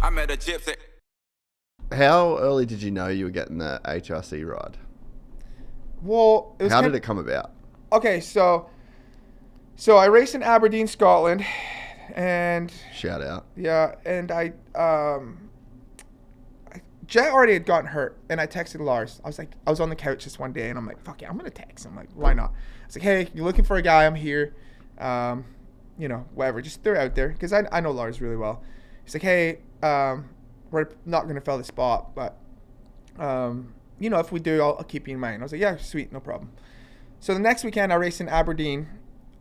I met a Gypsy. How early did you know you were getting the HRC ride? Well, it was How did it come about? Okay, so I raced in Aberdeen, Scotland, and Shout out. yeah, and Jet already had gotten hurt, and I texted Lars. I was on the couch this one day, and I'm like, fuck yeah, I'm gonna text him. Like, why not? I was like, hey, you're looking for a guy? I'm here. Whatever, just throw it out there, because I know Lars really well. He's like, hey, we're not gonna fill the spot, but if we do, I'll keep you in mind. I was like, yeah, sweet, no problem. So the next weekend, I raced in Aberdeen,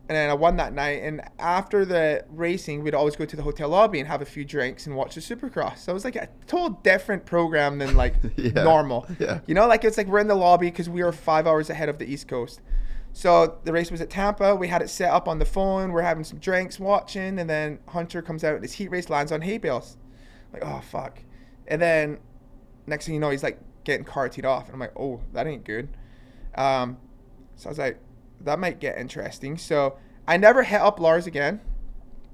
and then I won that night. And after the racing, we'd always go to the hotel lobby and have a few drinks and watch the Supercross. So it was like a total different program than like normal. Yeah. It's like we're in the lobby because we are 5 hours ahead of the East Coast. So the race was at Tampa. We had it set up on the phone. We're having some drinks, watching, and then Hunter comes out and his heat race lands on hay bales. Like, oh, fuck. And then next thing you know, he's like getting carted off. And I'm like, oh, that ain't good. So I was like, that might get interesting. So I never hit up Lars again.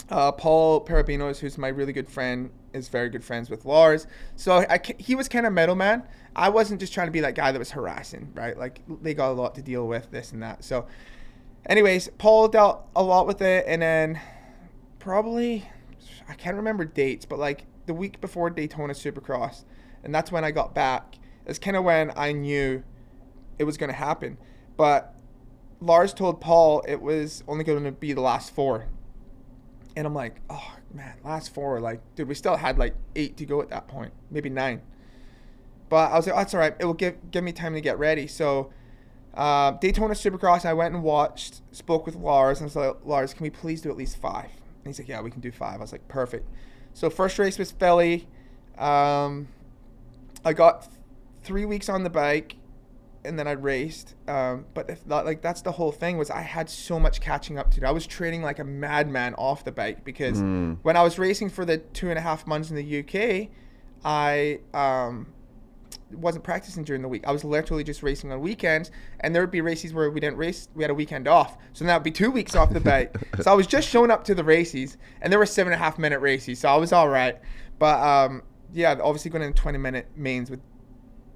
Paul Parabinos, who's my really good friend, is very good friends with Lars. So he was kind of middleman. I wasn't just trying to be that guy that was harassing, right? Like, they got a lot to deal with, this and that. So anyways, Paul dealt a lot with it. And then probably, I can't remember dates, but like the week before Daytona Supercross, and that's when I got back. It's kind of when I knew it was going to happen. But Lars told Paul it was only going to be the last 4. And I'm like, oh, man, last 4. Like, dude, we still had like 8 to go at that point, maybe 9. But I was like, oh, that's all right. It will give me time to get ready. So Daytona Supercross, I went and watched, spoke with Lars, and I was like, Lars, can we please do at least 5? And he's like, yeah, we can do 5. I was like, perfect. So first race was Philly. I got 3 weeks on the bike, and then I raced. But that's the whole thing, was I had so much catching up to do. I was training like a madman off the bike, because when I was racing for the 2.5 months in the UK, I wasn't practicing during the week. I was literally just racing on weekends, and there would be races where we didn't race. We had a weekend off. So that would be 2 weeks off the bike. So I was just showing up to the races, and there were 7.5 minute races. So I was all right. But obviously going in 20-minute mains with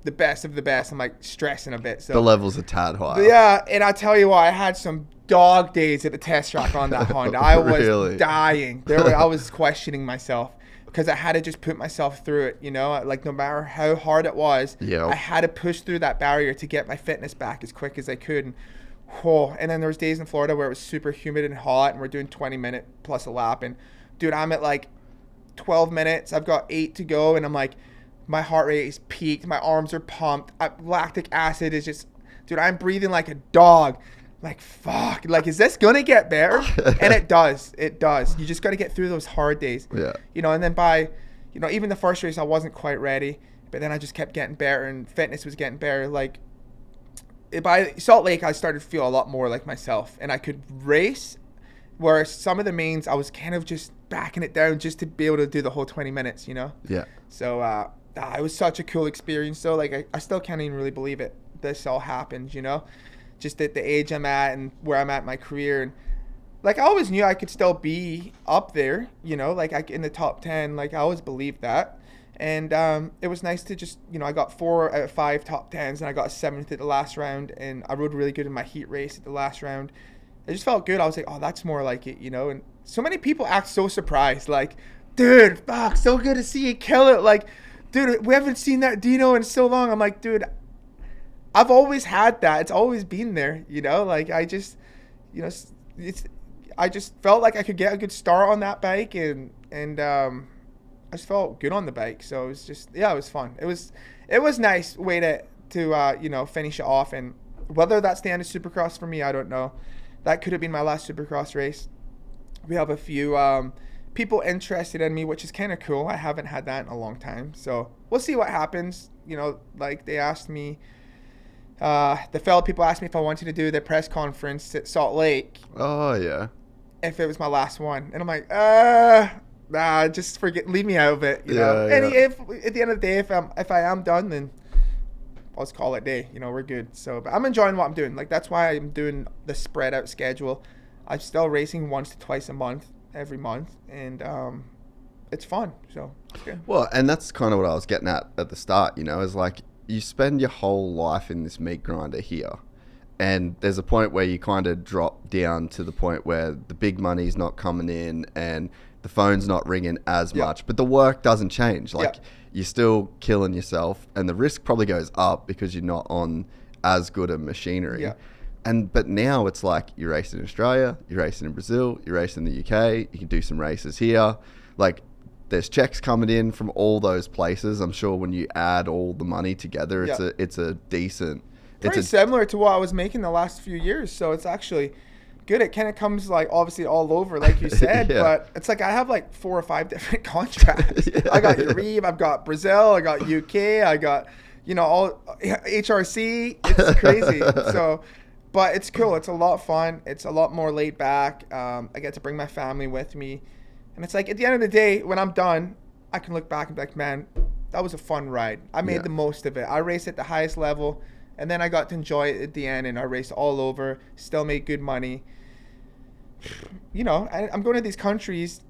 the best of the best, I'm like stressing a bit. So the levels are tad high. Yeah, and I tell you what, I had some dog days at the test track on that Honda. I was Really? dying. I was questioning myself, because I had to just put myself through it, like no matter how hard it was, I had to push through that barrier to get my fitness back as quick as I could. And then there was days in Florida where it was super humid and hot, and we're doing 20-minute plus a lap, and dude, I'm at like 12 minutes. I've got 8 to go, and I'm like, my heart rate is peaked. My arms are pumped. Lactic acid is just, dude, I'm breathing like a dog. Like, fuck. Like, is this going to get better? And it does. It does. You just got to get through those hard days. Yeah. And then by, even the first race, I wasn't quite ready. But then I just kept getting better, and fitness was getting better. Like, by Salt Lake, I started to feel a lot more like myself. And I could race, where some of the mains, I was kind of just backing it down just to be able to do the whole 20 minutes, Yeah. So, it was such a cool experience. So, like, I still can't even really believe it. This all happened, just at the age I'm at and where I'm at in my career. And, like, I always knew I could still be up there, like in the top 10. Like, I always believed that. And it was nice to just, I got 4 out of 5 top 10s, and I got a 7th at the last round. And I rode really good in my heat race at the last round. It just felt good. I was like, oh, that's more like it, And so many people act so surprised. Like, dude, fuck, so good to see you kill it. Like, dude, we haven't seen that Dino in so long. I'm like, dude, I've always had that. It's always been there, Like, I just, I just felt like I could get a good start on that bike, and I just felt good on the bike. So it was just, it was fun. It was nice way to finish it off. And whether that's the end of Supercross for me, I don't know. That could have been my last Supercross race. We have a few people interested in me, which is kind of cool. I haven't had that in a long time. So we'll see what happens. Like, they asked me, the fellow people asked me if I wanted to do the press conference at Salt Lake. Oh, yeah. If it was my last one. And I'm like, nah, just leave me out of it. Yeah. And if at the end of the day, if I am done, then I'll just call it a day. We're good. So, but I'm enjoying what I'm doing. Like, that's why I'm doing the spread out schedule. I'm still racing once to twice a month, every month. And it's fun. So yeah. Well, and that's kind of what I was getting at the start, you know, is like you spend your whole life in this meat grinder here. And there's a point where you kind of drop down to the point where the big money's not coming in and the phone's not ringing as much, but the work doesn't change. Like you're still killing yourself, and the risk probably goes up because you're not on as good a machinery. Yeah. But now it's like you're racing in Australia, you're racing in Brazil, you're racing in the UK, you can do some races here. Like there's checks coming in from all those places. I'm sure when you add all the money together, it's a decent. Pretty similar to what I was making the last few years. So it's actually good. It kind of comes like obviously all over, like you said, but it's like I have like 4 or 5 different contracts. I got Uribe, I've got Brazil, I got UK, I got, you know, all HRC. It's crazy. So, but it's cool. It's a lot of fun. It's a lot more laid back. I get to bring my family with me. And it's like at the end of the day, when I'm done, I can look back and be like, man, that was a fun ride. I made the most of it. I raced at the highest level. And then I got to enjoy it at the end, and I raced all over, still made good money. You know, I'm going to these countries,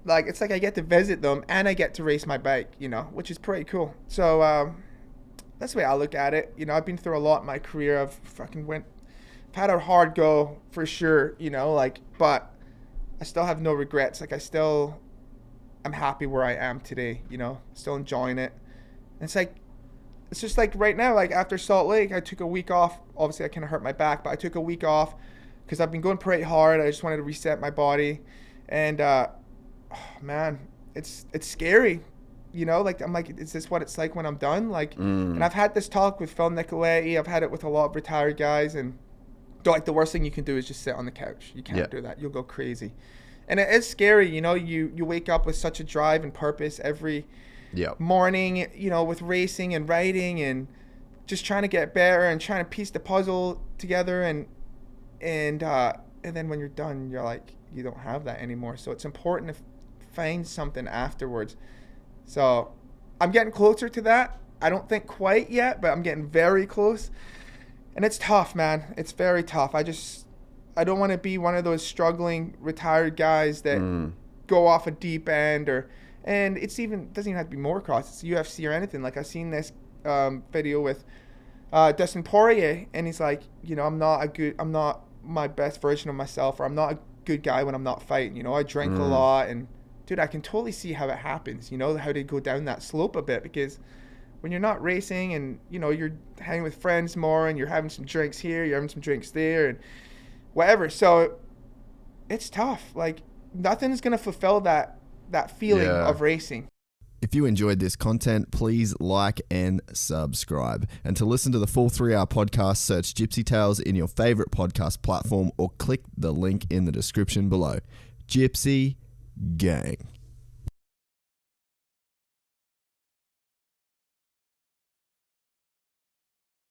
like, it's like I get to visit them, and I get to race my bike, you know, which is pretty cool. So, that's the way I look at it. You know, I've been through a lot in my career. I've had a hard go, for sure, you know, like, but I still have no regrets. Like, I'm happy where I am today, you know, still enjoying it. And it's like, it's just like right now, like after Salt Lake, I took a week off. Obviously, I kind of hurt my back, but I took a week off because I've been going pretty hard. I just wanted to reset my body. And, man, it's scary. You know, like I'm like, is this what it's like when I'm done? Like, and I've had this talk with Phil Nicoletti. I've had it with a lot of retired guys. And like the worst thing you can do is just sit on the couch. You can't do that. You'll go crazy. And it is scary. You know, you wake up with such a drive and purpose every morning, you know, with racing and riding and just trying to get better and trying to piece the puzzle together and then when you're done, you're like, you don't have that anymore. So it's important to find something afterwards. So I'm getting closer to that. I don't think quite yet, but I'm getting very close. And it's tough, man. It's very tough. I don't want to be one of those struggling retired guys that go off a deep end and it doesn't even have to be motocross. It's UFC or anything. Like I've seen this video with Dustin Poirier, and he's like, you know, I'm not my best version of myself, or I'm not a good guy when I'm not fighting. You know, I drink a lot, and dude, I can totally see how it happens. You know, how they go down that slope a bit, because when you're not racing and, you know, you're hanging with friends more and you're having some drinks here, you're having some drinks there, and whatever. So it's tough. Like nothing's gonna fulfill that feeling of racing. If you enjoyed this content, please like and subscribe. And to listen to the full 3-hour podcast, search Gypsy Tales in your favorite podcast platform or click the link in the description below. Gypsy Gang.